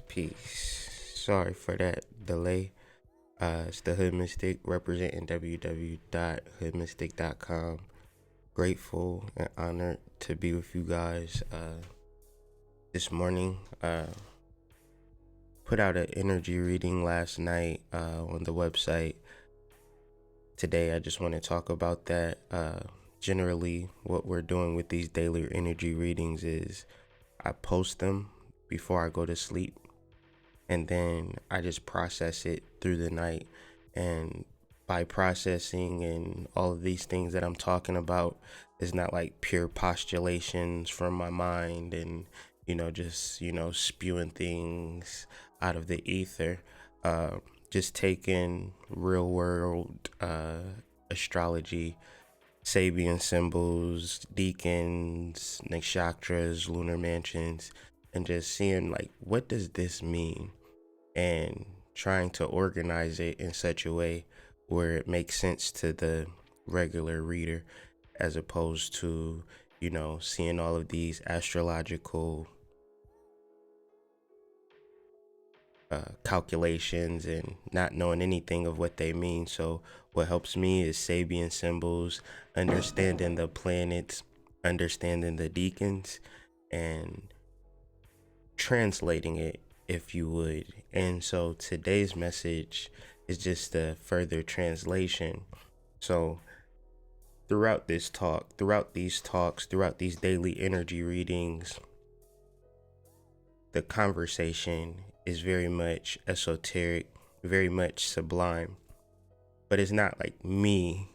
Peace. Sorry for that delay. It's the Hood Mystic representing www.hoodmystic.com. Grateful and honored to be with you guys this morning. Put out an energy reading last night on the website. Today I just want to talk about that. Generally, what we're doing with these daily energy readings is I post them before I go to sleep, and then I just process it through the night. And by processing and all of these things that I'm talking about, it's not like pure postulations from my mind and just spewing things out of the ether. Just taking real world astrology, Sabian symbols, decans, nakshatras, lunar mansions, and just seeing like, what does this mean? And trying to organize it in such a way where it makes sense to the regular reader, as opposed to, seeing all of these astrological calculations and not knowing anything of what they mean. So what helps me is Sabian symbols, understanding the planets, understanding the decans, and translating it, if you would. And so today's message is just a further translation. So throughout this talk, throughout these talks, throughout these daily energy readings, the conversation is very much esoteric, very much sublime. But it's not like me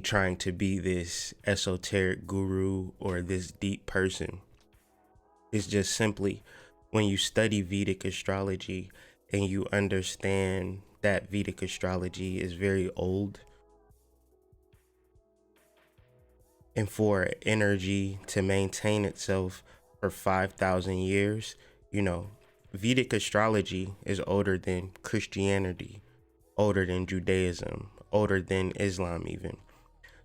trying to be this esoteric guru or this deep person. It's just simply when you study Vedic astrology and you understand that Vedic astrology is very old, and for energy to maintain itself for 5,000 years, you know, Vedic astrology is older than Christianity, older than Judaism, older than Islam even.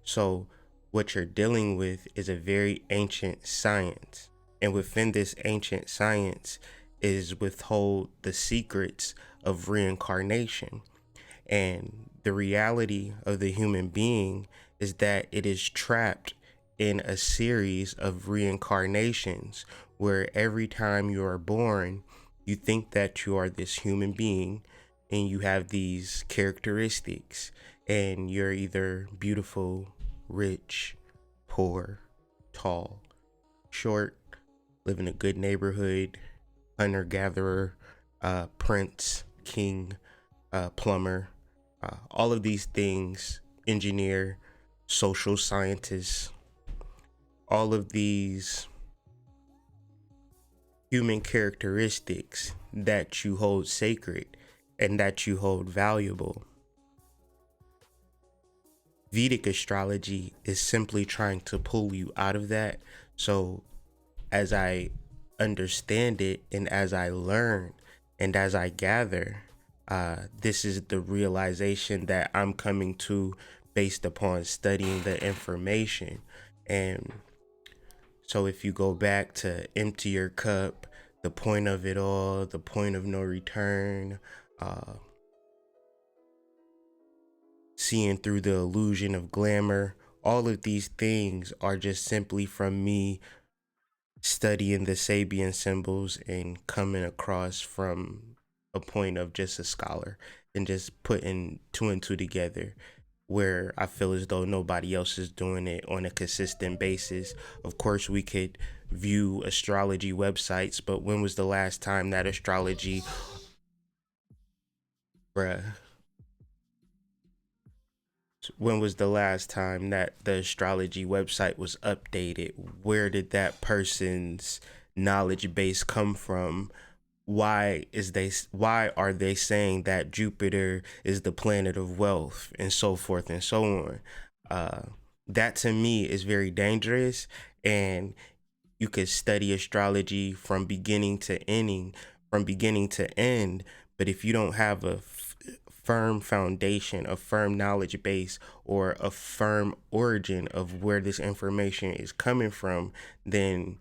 So what you're dealing with is a very ancient science. And within this ancient science is withhold the secrets of reincarnation. And the reality of the human being is that it is trapped in a series of reincarnations where every time you are born, you think that you are this human being and you have these characteristics, and you're either beautiful, rich, poor, tall, short, live in a good neighborhood, hunter gatherer, prince, king, plumber, all of these things, engineer, social scientist, all of these human characteristics that you hold sacred and that you hold valuable. Vedic astrology is simply trying to pull you out of that. So as I understand it and as I learn and as I gather, this is the realization that I'm coming to based upon studying the information. And so if you go back to empty your cup, the point of it all, the point of no return, seeing through the illusion of glamour, all of these things are just simply from me studying the Sabian symbols and coming across from a point of just a scholar and just putting two and two together, where I feel as though nobody else is doing it on a consistent basis. Of course, we could view astrology websites, but when was the last time that astrology, bruh, when was the last time that the astrology website was updated? Where did that person's knowledge base come from? Why are they saying that Jupiter is the planet of wealth and so forth and so on? uh that to me is very dangerous. And you could study astrology from beginning to end, but if you don't have a firm foundation, a firm knowledge base, or a firm origin of where this information is coming from, then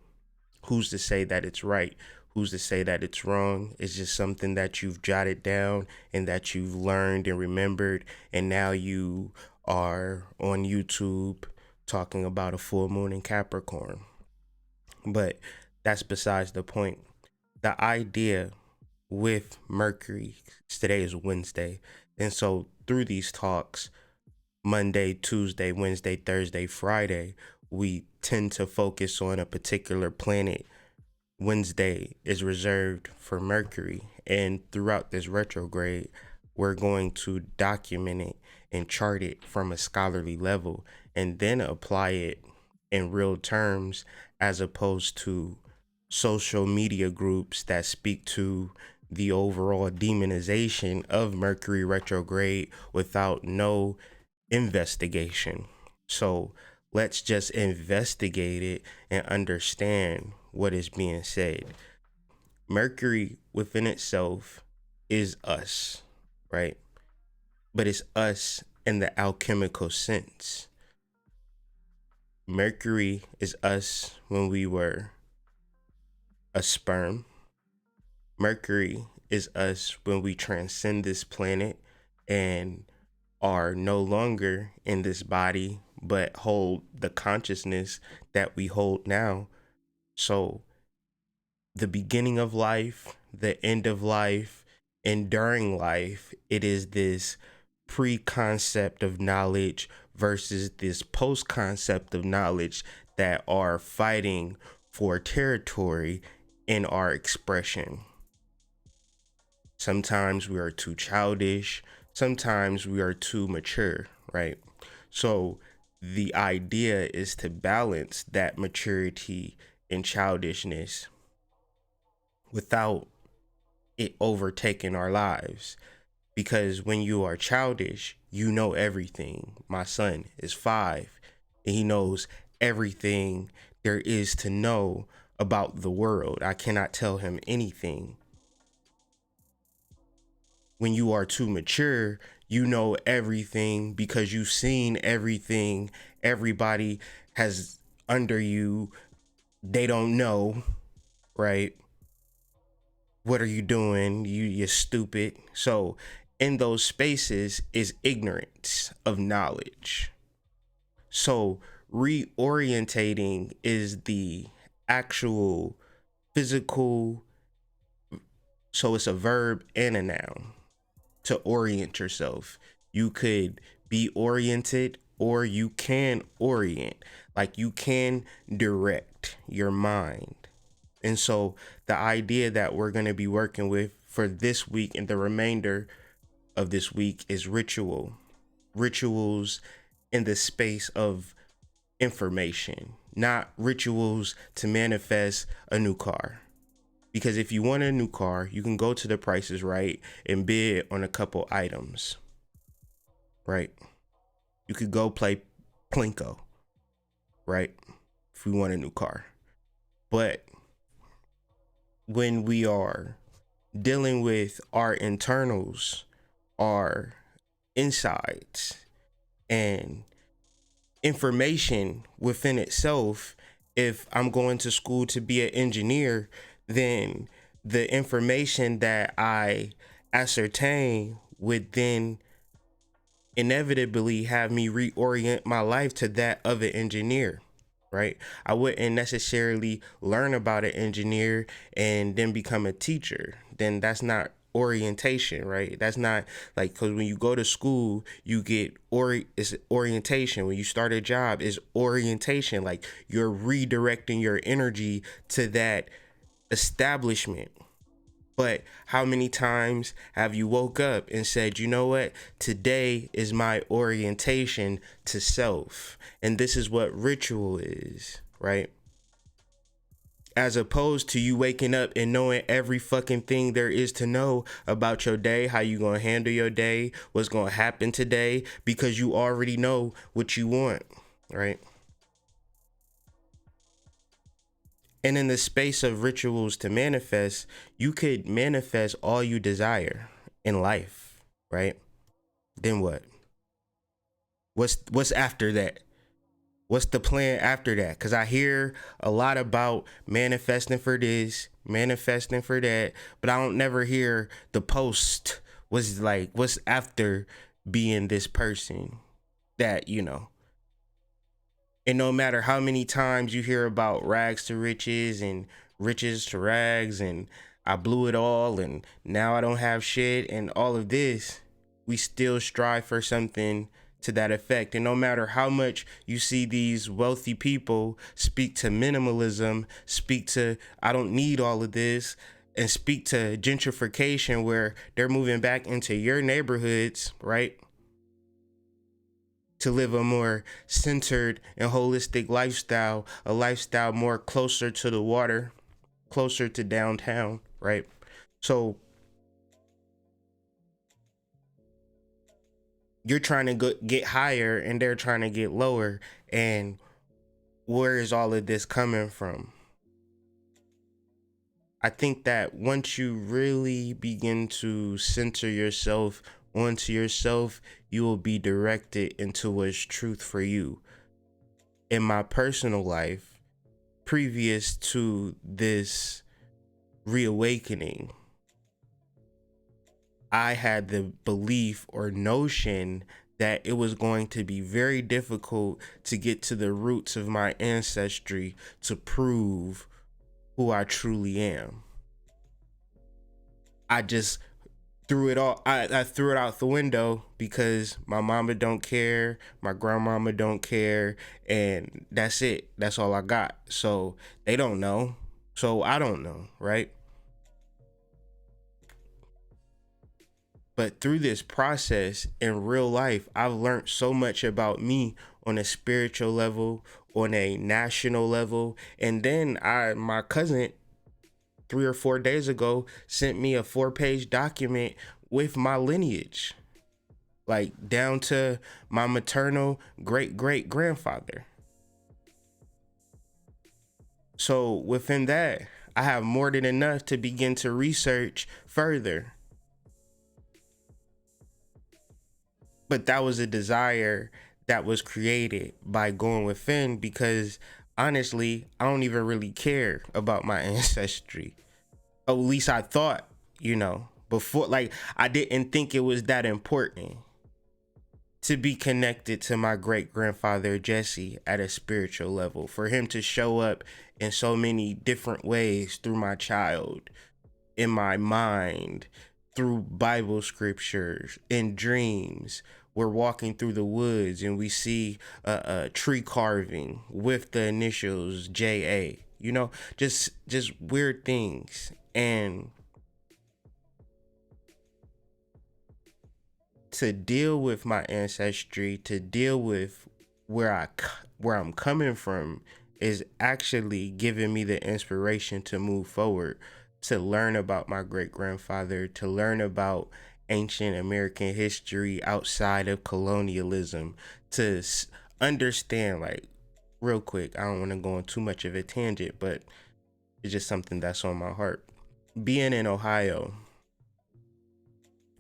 who's to say that it's right? Who's to say that it's wrong? It's just something that you've jotted down and that you've learned and remembered, and now you are on YouTube talking about a full moon in Capricorn. But that's besides the point. The idea with Mercury, today is Wednesday, and so through these talks, Monday, Tuesday, Wednesday, Thursday, Friday, we tend to focus on a particular planet. Wednesday is reserved for Mercury, and throughout this retrograde, we're going to document it and chart it from a scholarly level and then apply it in real terms, as opposed to social media groups that speak to the overall demonization of Mercury retrograde without no investigation. So let's just investigate it and understand what is being said. Mercury within itself is us, right? But it's us in the alchemical sense. Mercury is us when we were a sperm. Mercury is us when we transcend this planet and are no longer in this body, but hold the consciousness that we hold now. So the beginning of life, the end of life, and during life, it is this pre-concept of knowledge versus this post-concept of knowledge that are fighting for territory in our expression. Sometimes we are too childish, sometimes we are too mature, right? So the idea is to balance that maturity and childishness without it overtaking our lives. Because when you are childish, you know everything. My son is 5 and he knows everything there is to know about the world. I cannot tell him anything. When you are too mature, you know everything because you've seen everything everybody has under you. They don't know, right? What are you doing? You're stupid. So in those spaces is ignorance of knowledge. So reorientating is the actual physical, so it's a verb and a noun, to orient yourself. You could be oriented or you can orient, like you can direct your mind. And so the idea that we're going to be working with for this week and the remainder of this week is rituals in the space of information, not rituals to manifest a new car. Because if you want a new car, you can go to the Price is Right and bid on a couple items, right? You could go play Plinko, right? If we want a new car. But when we are dealing with our internals, our insides, and information within itself, if I'm going to school to be an engineer, then the information that I ascertain would then inevitably have me reorient my life to that of an engineer, right? I wouldn't necessarily learn about an engineer and then become a teacher. Then that's not orientation, right? That's not like, because when you go to school, you get it's orientation. When you start a job, is orientation. Like you're redirecting your energy to that establishment. But how many times have you woke up and said, you know what, today is my orientation to self? And this is what ritual is, right? As opposed to you waking up and knowing every fucking thing there is to know about your day, how you gonna handle your day, what's gonna happen today, because you already know what you want, right? And in the space of rituals to manifest, you could manifest all you desire in life, right? Then what? What's after that? What's the plan after that? Because I hear a lot about manifesting for this, manifesting for that, but I don't never hear the post was like, what's after being this person that, you know. And no matter how many times you hear about rags to riches and riches to rags and I blew it all and now I don't have shit and all of this, we still strive for something to that effect. And no matter how much you see these wealthy people speak to minimalism, speak to I don't need all of this, and speak to gentrification where they're moving back into your neighborhoods, right? To live a more centered and holistic lifestyle, a lifestyle more closer to the water, closer to downtown, right? So you're trying to get higher and they're trying to get lower. And where is all of this coming from? I think that once you really begin to center yourself onto yourself, you will be directed into what's truth for you. In my personal life, previous to this reawakening, I had the belief or notion that it was going to be very difficult to get to the roots of my ancestry to prove who I truly am. I just threw it all. I threw it out the window because my mama don't care, my grandmama don't care, and that's it. That's all I got. So they don't know. So I don't know, right? But through this process in real life, I've learned so much about me on a spiritual level, on a national level, and then my cousin 3 or 4 days ago sent me a 4-page document with my lineage, like down to my maternal great great grandfather. So within that, I have more than enough to begin to research further. But that was a desire that was created by going within, because honestly, I don't even really care about my ancestry. At least I thought, before, like, I didn't think it was that important to be connected to my great grandfather Jesse at a spiritual level, for him to show up in so many different ways through my child, in my mind, through Bible scriptures, in dreams. We're walking through the woods and we see a tree carving with the initials JA. Just weird things. And to deal with my ancestry, to deal with where I'm coming from, is actually giving me the inspiration to move forward, to learn about my great grandfather, to learn about ancient American history outside of colonialism, to understand, like, real quick, I don't want to go on too much of a tangent, but it's just something that's on my heart. Being in Ohio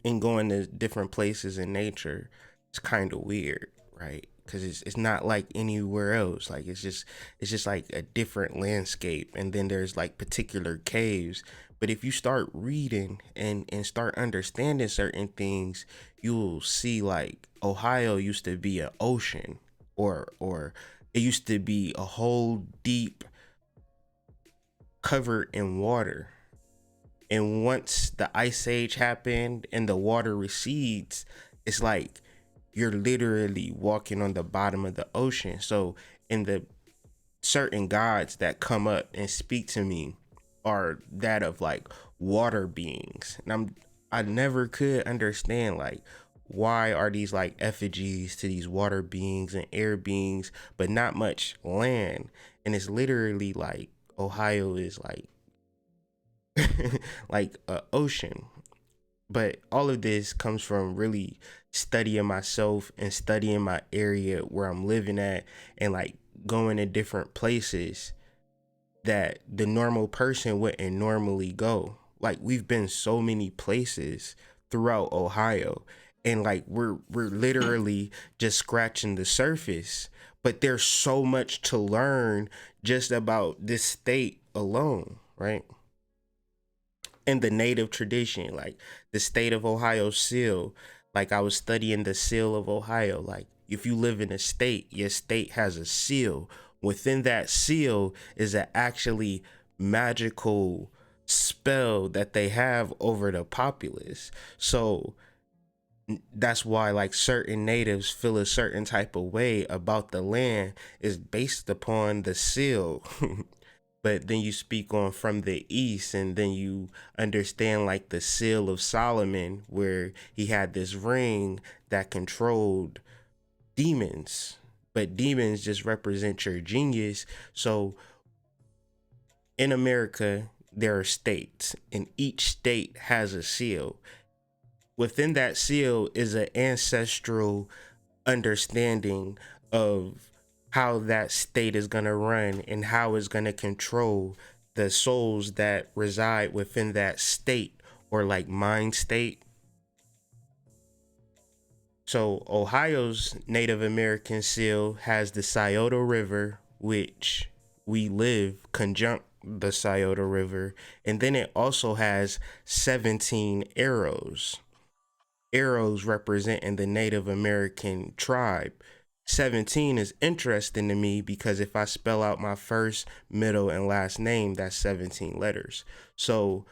and going to different places in nature, it's kind of weird, right? Because it's not like anywhere else. Like, it's just like a different landscape, and then there's like particular caves. But if you start reading and start understanding certain things, you'll see, like, Ohio used to be an ocean, or it used to be a whole deep covered in water. And once the ice age happened and the water recedes, it's like you're literally walking on the bottom of the ocean. So, in the certain gods that come up and speak to me are that of, like, water beings. And I never could understand, like, why are these like effigies to these water beings and air beings, but not much land. And it's literally like Ohio is like like a ocean. But all of this comes from really studying myself and studying my area where I'm living at, and like going to different places that the normal person wouldn't normally go. Like, we've been so many places throughout Ohio, and like we're literally just scratching the surface. But there's so much to learn just about this state alone, right? And the native tradition, like the state of Ohio seal. Like, I was studying the seal of Ohio. Like, if you live in a state, your state has a seal. Within that seal is a actually magical spell that they have over the populace. So that's why, like, certain natives feel a certain type of way about the land is based upon the seal. But then you speak on from the east, and then you understand, like, the seal of Solomon, where he had this ring that controlled demons, but demons just represent your genius. So in America, there are states, and each state has a seal. Within that seal is an ancestral understanding of how that state is going to run and how it's going to control the souls that reside within that state, or like mind state. So Ohio's Native American seal has the Scioto River, which we live conjunct the Scioto River, and then it also has 17 arrows. Arrows representing the Native American tribe. 17 is interesting to me because if I spell out my first, middle, and last name, that's 17 letters. So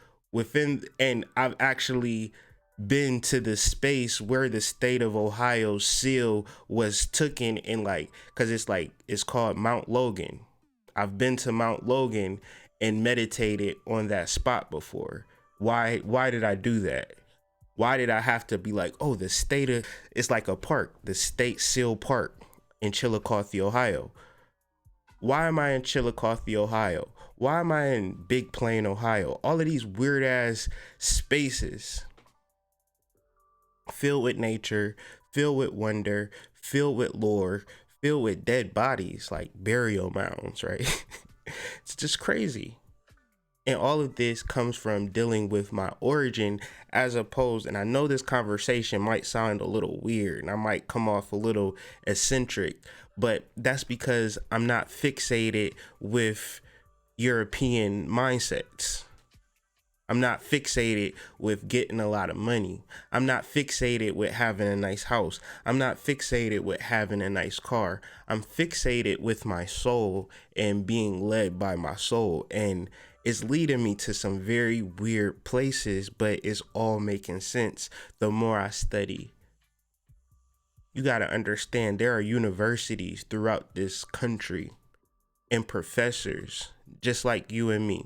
and I've actually been to the space where the state of Ohio's seal was taken in, like, because it's called Mount Logan. I've been to Mount Logan and meditated on that spot before. Why did I do that? Why did I have to be like, oh, the state of, it's like a park, the State Seal Park in Chillicothe, Ohio. Why am I in Chillicothe, Ohio? Why am I in Big Plain, Ohio? All of these weird ass spaces filled with nature, filled with wonder, filled with lore, filled with dead bodies, like burial mounds, right? It's just crazy. And all of this comes from dealing with my origin, as opposed, and I know this conversation might sound a little weird and I might come off a little eccentric, but that's because I'm not fixated with European mindsets. I'm not fixated with getting a lot of money. I'm not fixated with having a nice house. I'm not fixated with having a nice car. I'm fixated with my soul and being led by my soul. And it's leading me to some very weird places, but it's all making sense the more I study. You got to understand there are universities throughout this country and professors just like you and me.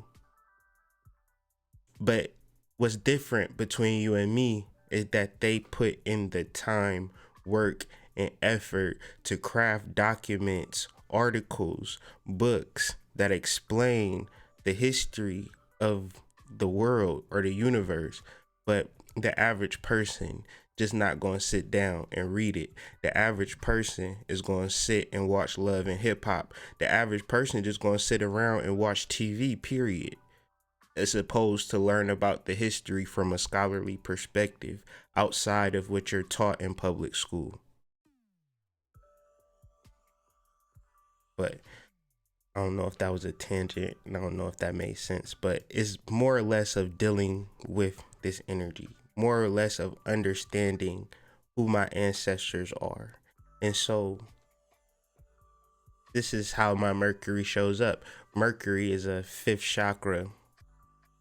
But what's different between you and me is that they put in the time, work, and effort to craft documents, articles, books that explain the history of the world or the universe. But the average person just not going to sit down and read it. The average person is going to sit and watch Love and Hip Hop. The average person just going to sit around and watch TV, period, as opposed to learn about the history from a scholarly perspective outside of what you're taught in public school. But I don't know if that was a tangent, and I don't know if that made sense, but it's more or less of dealing with this energy, more or less of understanding who my ancestors are. And so this is how my Mercury shows up. Mercury is a fifth chakra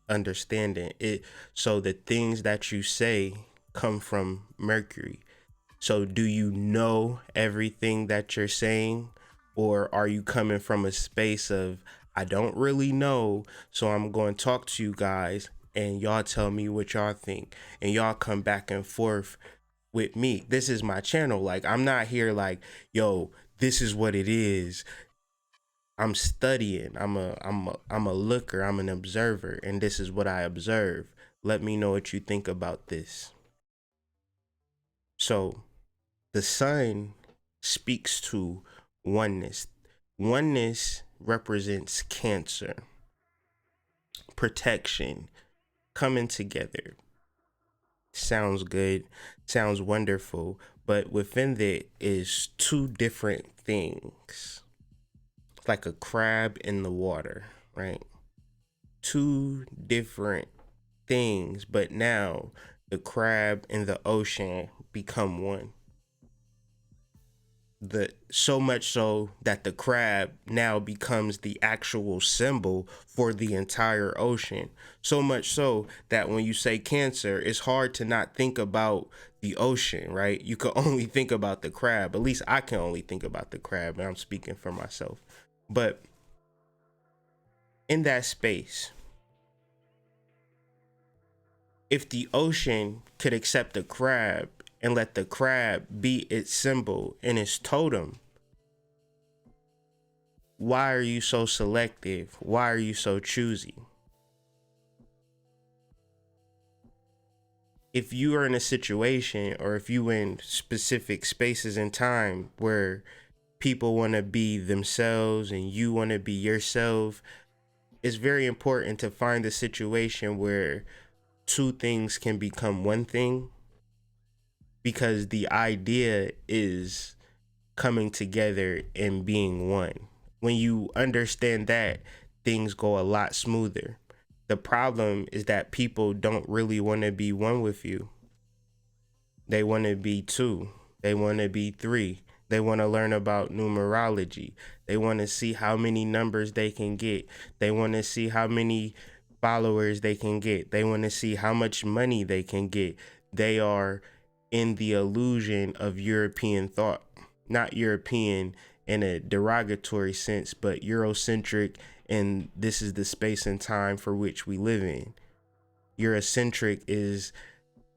understanding it, so the things that you say come from Mercury. So do you know everything that you're saying, or are you coming from a space of, I don't really know, so I'm going to talk to you guys and y'all tell me what y'all think and y'all come back and forth with me? This is my channel. Like, I'm not here like, yo, this is what it is. I'm studying. I'm a looker. I'm an observer, and this is what I observe. Let me know what you think about this. So, the sun speaks to oneness. Oneness represents Cancer, protection, coming together. Sounds good, sounds wonderful, but within it is two different things. Like a crab in the water, right? Two different things, but now the crab and the ocean become one. So much so that the crab now becomes the actual symbol for the entire ocean. So much so that when you say Cancer, it's hard to not think about the ocean, right? You can only think about the crab. At least I can only think about the crab, and I'm speaking for myself. But in that space, if the ocean could accept the crab and let the crab be its symbol and its totem, why are you so selective? Why are you so choosy? If you are in a situation, or if you in specific spaces in time where people want to be themselves and you want to be yourself, it's very important to find a situation where two things can become one thing, because the idea is coming together and being one. When you understand that, things go a lot smoother. The problem is that people don't really want to be one with you. They want to be two. They want to be three. They want to learn about numerology. They want to see how many numbers they can get. They want to see how many followers they can get. They want to see how much money they can get. They are in the illusion of European thought, not European in a derogatory sense, but Eurocentric, and this is the space and time for which we live in. Eurocentric is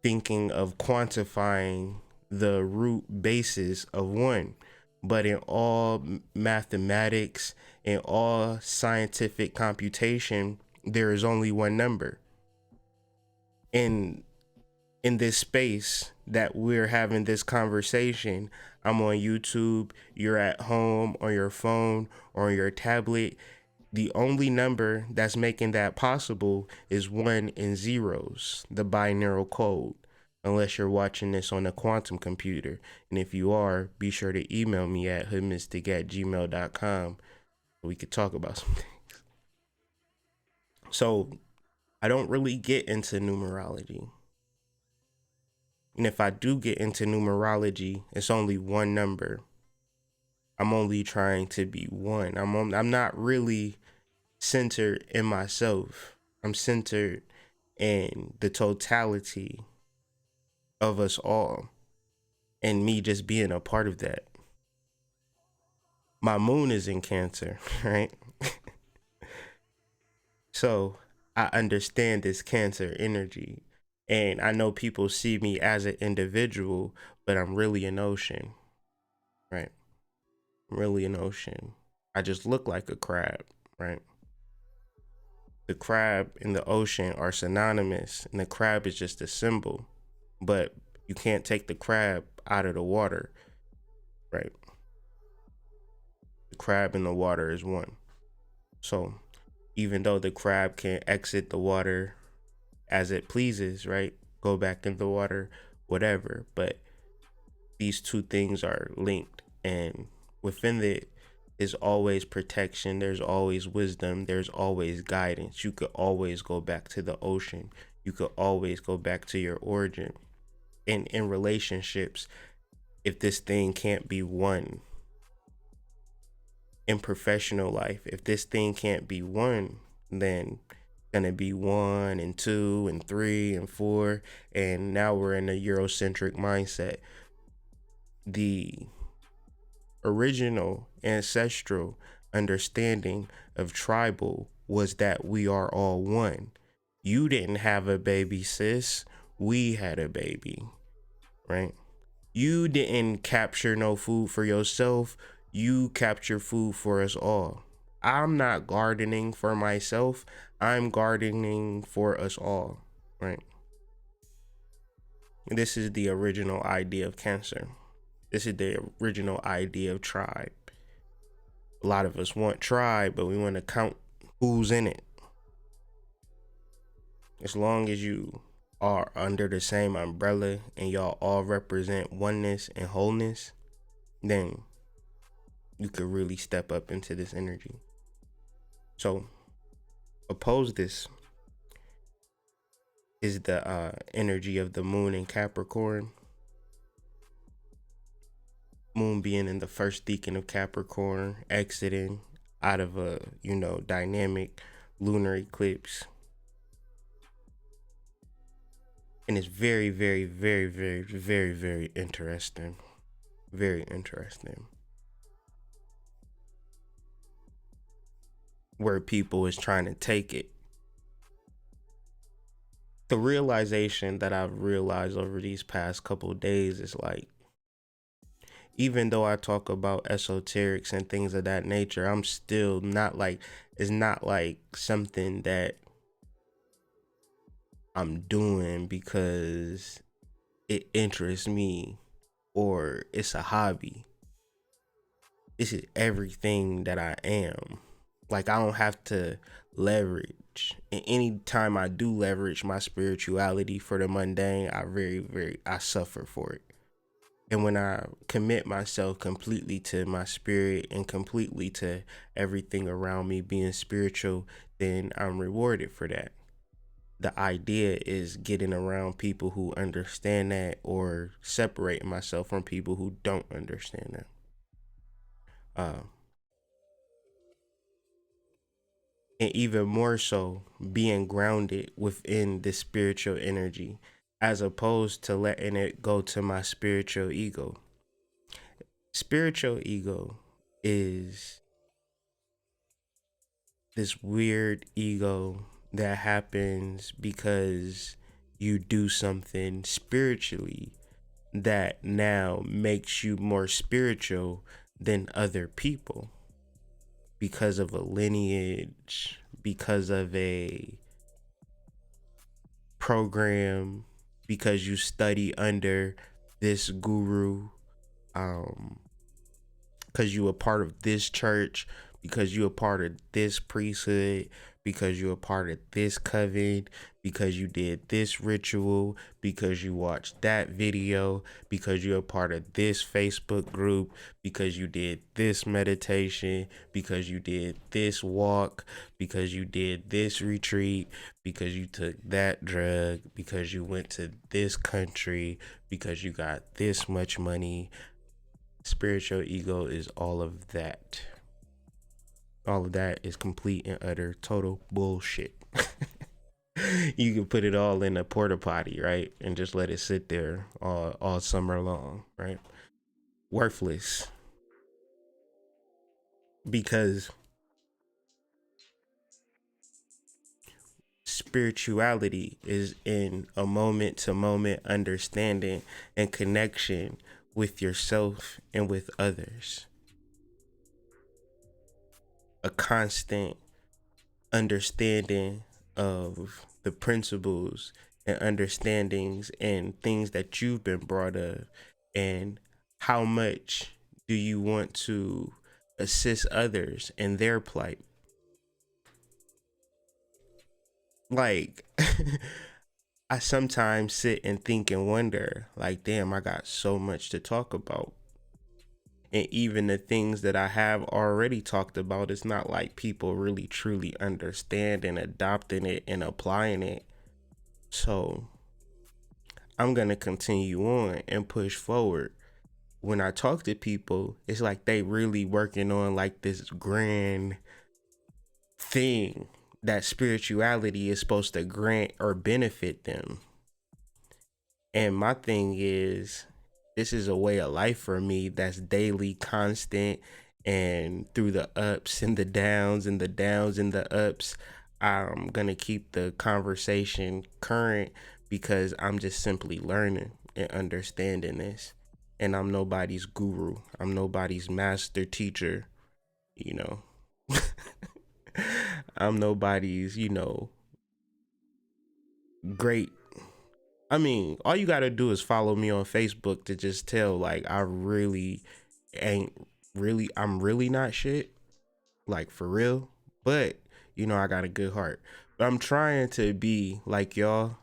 thinking of quantifying the root basis of one. But in all mathematics and all scientific computation, there is only one number. In in this space that we're having this conversation, I'm on YouTube, you're at home on your phone or on your tablet. The only number that's making that possible is one and zeros, the binary code, unless you're watching this on a quantum computer. And if you are, be sure to email me at hoodmystic@gmail.com. We could talk about some things. So I don't really get into numerology. And if I do get into numerology, it's only one number. I'm only trying to be one. I'm not really centered in myself. I'm centered in the totality of us all and me just being a part of that. My moon is in Cancer, right? So I understand this Cancer energy. And I know people see me as an individual, but I'm really an ocean, right? I'm really an ocean. I just look like a crab, right? The crab and the ocean are synonymous, and the crab is just a symbol, but you can't take the crab out of the water, right? The crab and the water is one. So even though the crab can exit the water as it pleases, right? Go back in the water, whatever, but these two things are linked, and within it is always protection, there's always wisdom, there's always guidance. You could always go back to the ocean, you could always go back to your origin. And in relationships, if this thing can't be one, in professional life, if this thing can't be one, then gonna be one and two and three and four, and now we're in a Eurocentric mindset. The original ancestral understanding of tribal was that we are all one. You didn't have a baby, sis. We had a baby, right? You didn't capture no food for yourself. You capture food for us all. I'm not gardening for myself. I'm gardening for us all, right? This is the original idea of Cancer. This is the original idea of tribe. A lot of us want tribe, but we want to count who's in it. As long as you are under the same umbrella and y'all all represent oneness and wholeness, then you could really step up into this energy. So oppose this is the energy of the moon in Capricorn. Moon being in the first decan of Capricorn, exiting out of a, dynamic lunar eclipse. And it's very, very, very, very, very, very interesting. Very interesting. Where people is trying to take it. The realization that I've realized over these past couple of days is like, even though I talk about esoterics and things of that nature, I'm still not like, it's not like something that I'm doing because it interests me or it's a hobby. This is everything that I am. Like, I don't have to leverage. And anytime I do leverage my spirituality for the mundane, I suffer for it. And when I commit myself completely to my spirit and completely to everything around me being spiritual, then I'm rewarded for that. The idea is getting around people who understand that, or separating myself from people who don't understand that. And even more so, being grounded within the spiritual energy. as opposed to letting it go to my spiritual ego. Spiritual ego is this weird ego that happens because you do something spiritually that now makes you more spiritual than other people because of a lineage, because of a program, because you study under this guru, um, because you a part of this church, because you a part of this priesthood, because you a part of this coven, because you did this ritual, because you watched that video, because you're a part of this Facebook group, because you did this meditation, because you did this walk, because you did this retreat, because you took that drug, because you went to this country, because you got this much money. Spiritual ego is all of that. All of that is complete and utter total bullshit. You can put it all in a porta potty, right? And just let it sit there all summer long, right? Worthless. Because spirituality is in a moment to moment understanding and connection with yourself and with others. A constant understanding of the principles and understandings and things that you've been brought up, and how much do you want to assist others in their plight. Like I sometimes sit and think and wonder, like, damn, I got so much to talk about. And even the things that I have already talked about, it's not like people really truly understand and adopting it and applying it. So I'm going to continue on and push forward. When I talk to people, it's like they really working on like this grand thing that spirituality is supposed to grant or benefit them. And my thing is, this is a way of life for me that's daily, constant, and through the ups and the downs and the downs and the ups, I'm gonna keep the conversation current because I'm just simply learning and understanding this. And I'm nobody's guru. I'm nobody's master teacher, you know. I'm nobody's, great. I mean, all you gotta do is follow me on Facebook to just tell, like, I really I'm really not shit, like, for real. But, I got a good heart. But I'm trying to be like y'all.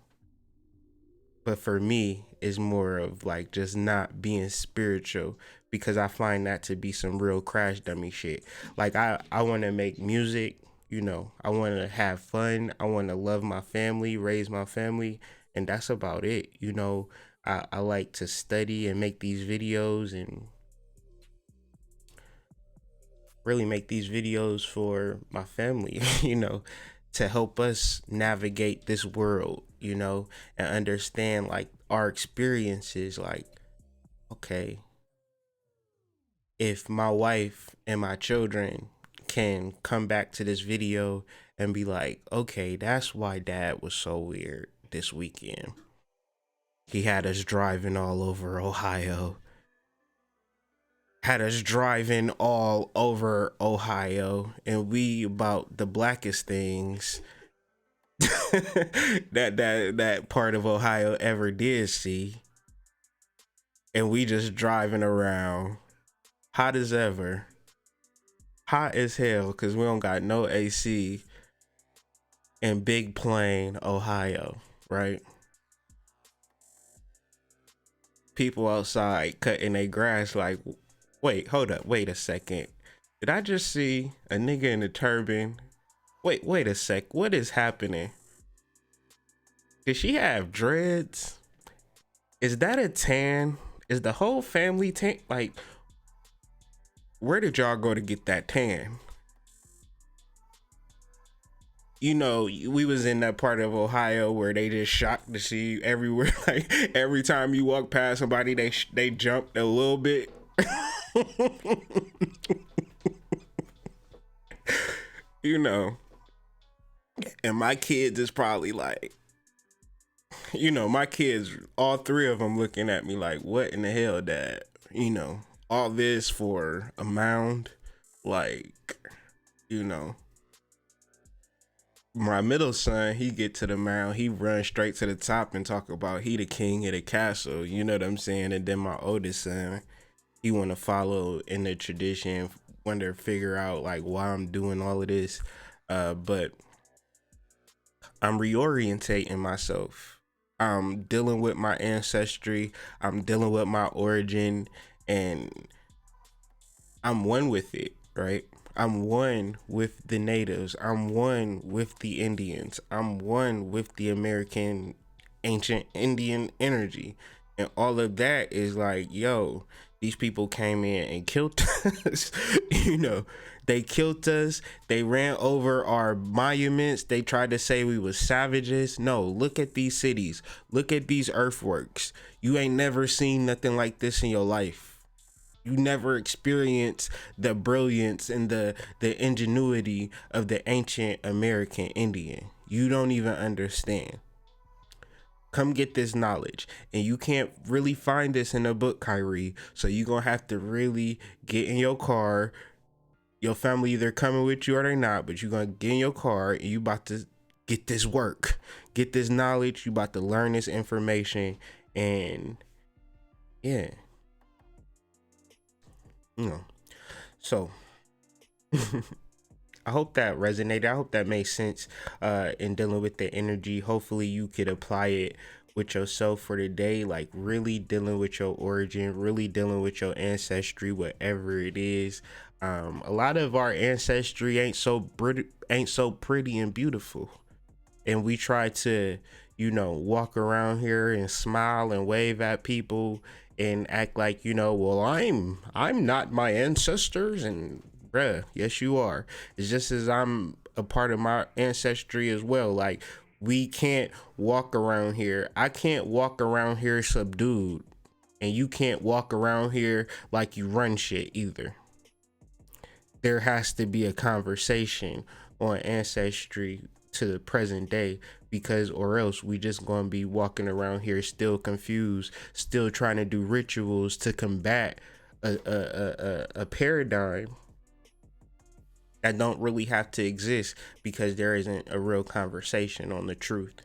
But for me, it's more of like just not being spiritual, because I find that to be some real crash dummy shit. Like, I want to make music, I want to have fun. I want to love my family, raise my family. And that's about it. I like to study and make these videos and really make these videos for my family, to help us navigate this world, and understand like our experiences. Like, okay, if my wife and my children can come back to this video and be like, okay, that's why dad was so weird this weekend. He had us driving all over Ohio. And we about the blackest things that part of Ohio ever did see. And we just driving around hot as ever. Hot as hell, because we don't got no AC in Big Plain, Ohio, right? People outside cutting their grass like, wait, hold up, wait a second. Did I just see a nigga in a turban? Wait a sec, what is happening? Did she have dreads? Is that a tan? Is the whole family tan? Like, where did y'all go to get that tan? You know, we was in that part of Ohio where they just shocked to see you everywhere. Like every time you walk past somebody, they jumped a little bit. You know, and my kids is probably like, my kids, all three of them looking at me like, what in the hell, dad? All this for a mound? Like, you know, my middle son, he get to the mound, he run straight to the top and talk about he the king of the castle. You know what I'm saying? And then my oldest son, he want to follow in the tradition, want to figure out like why I'm doing all of this. But I'm reorientating myself. I'm dealing with my ancestry. I'm dealing with my origin, and I'm one with it, right? I'm one with the natives. I'm one with the Indians. I'm one with the American ancient Indian energy. And all of that is like, yo, these people came in and killed us. They killed us. They ran over our monuments. They tried to say we was savages. No, look at these cities. Look at these earthworks. You ain't never seen nothing like this in your life. You never experienced the brilliance and the ingenuity of the ancient American Indian. You don't even understand. Come get this knowledge. And you can't really find this in a book, Kyrie. So you're going to have to really get in your car. Your family either coming with you or they not, but you're going to get in your car and you about to get this work. Get this knowledge. You about to learn this information. And yeah. So I hope that resonated. I hope that made sense in dealing with the energy. Hopefully you could apply it with yourself for the day, like really dealing with your origin, really dealing with your ancestry, whatever it is. A lot of our ancestry ain't so pretty and beautiful. And we try to, walk around here and smile and wave at people and act like, well, I'm not my ancestors, and bruh, yes you are. It's just as I'm a part of my ancestry as well. Like, we can't walk around here. I can't walk around here subdued, and you can't walk around here like you run shit either. There has to be a conversation on ancestry to the present day, because or else we just gonna be walking around here still confused, still trying to do rituals to combat a paradigm that don't really have to exist, because there isn't a real conversation on the truth.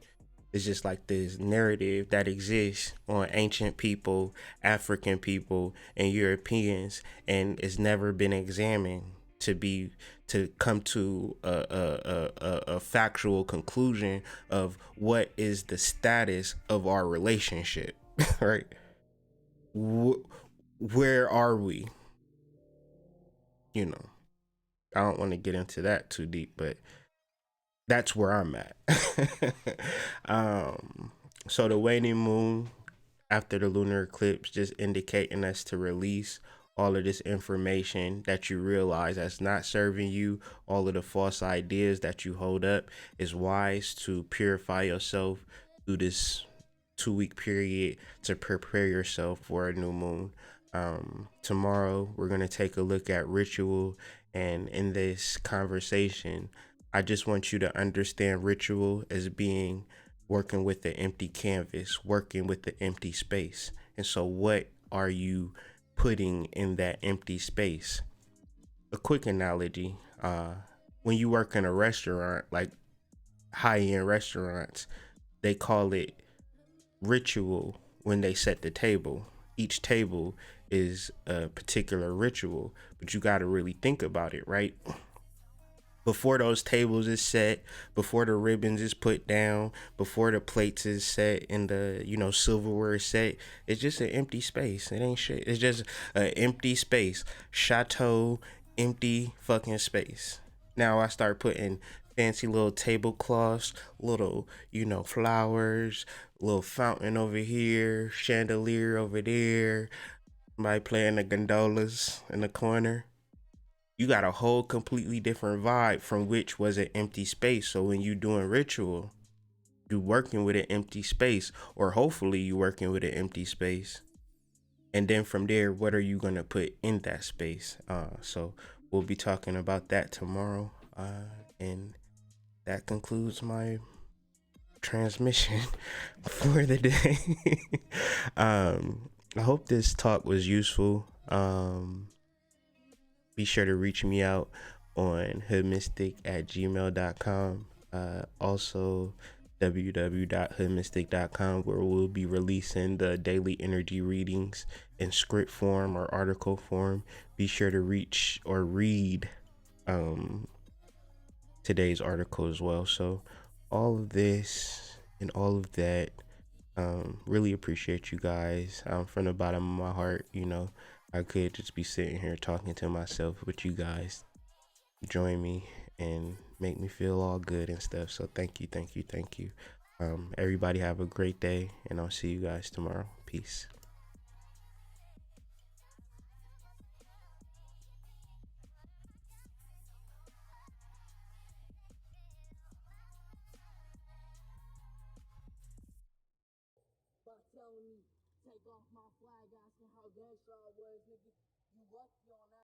It's just like this narrative that exists on ancient people, African people, and Europeans, and it's never been examined to come to a factual conclusion of what is the status of our relationship, right? Where are we? I don't want to get into that too deep, but that's where I'm at. So the waning moon after the lunar eclipse just indicating us to release all of this information that you realize that's not serving you, all of the false ideas that you hold up. Is wise to purify yourself through this 2-week period to prepare yourself for a new moon. Tomorrow we're going to take a look at ritual, and in this conversation I just want you to understand ritual as being working with the empty canvas, working with the empty space. And so what are you putting in that empty space? A quick analogy, when you work in a restaurant, like high-end restaurants, they call it ritual when they set the table. Each table is a particular ritual, but you got to really think about it, right? Before those tables is set, before the ribbons is put down, before the plates is set and the silverware is set, it's just an empty space. It ain't shit. It's just an empty space. Chateau, empty fucking space. Now I start putting fancy little tablecloths, little flowers, little fountain over here, chandelier over there, somebody playing the gondolas in the corner. you got a whole completely different vibe from which was an empty space. So when you doing ritual, you working with an empty space, or hopefully you working with an empty space. And then from there, what are you gonna put in that space? So we'll be talking about that tomorrow. And that concludes my transmission for the day. I hope this talk was useful. Be sure to reach me out on hoodmystic@gmail.com. Also, www.hoodmystic.com, where we'll be releasing the daily energy readings in script form or article form. Be sure to reach or read today's article as well. So, all of this and all of that, really appreciate you guys from the bottom of my heart. You know, I could just be sitting here talking to myself, but you guys join me and make me feel all good and stuff. So thank you, thank you, thank you. Everybody have a great day, and I'll see you guys tomorrow. Peace. By telling me, take off my flag, asking how gangsta I was, nigga. You lucky on that.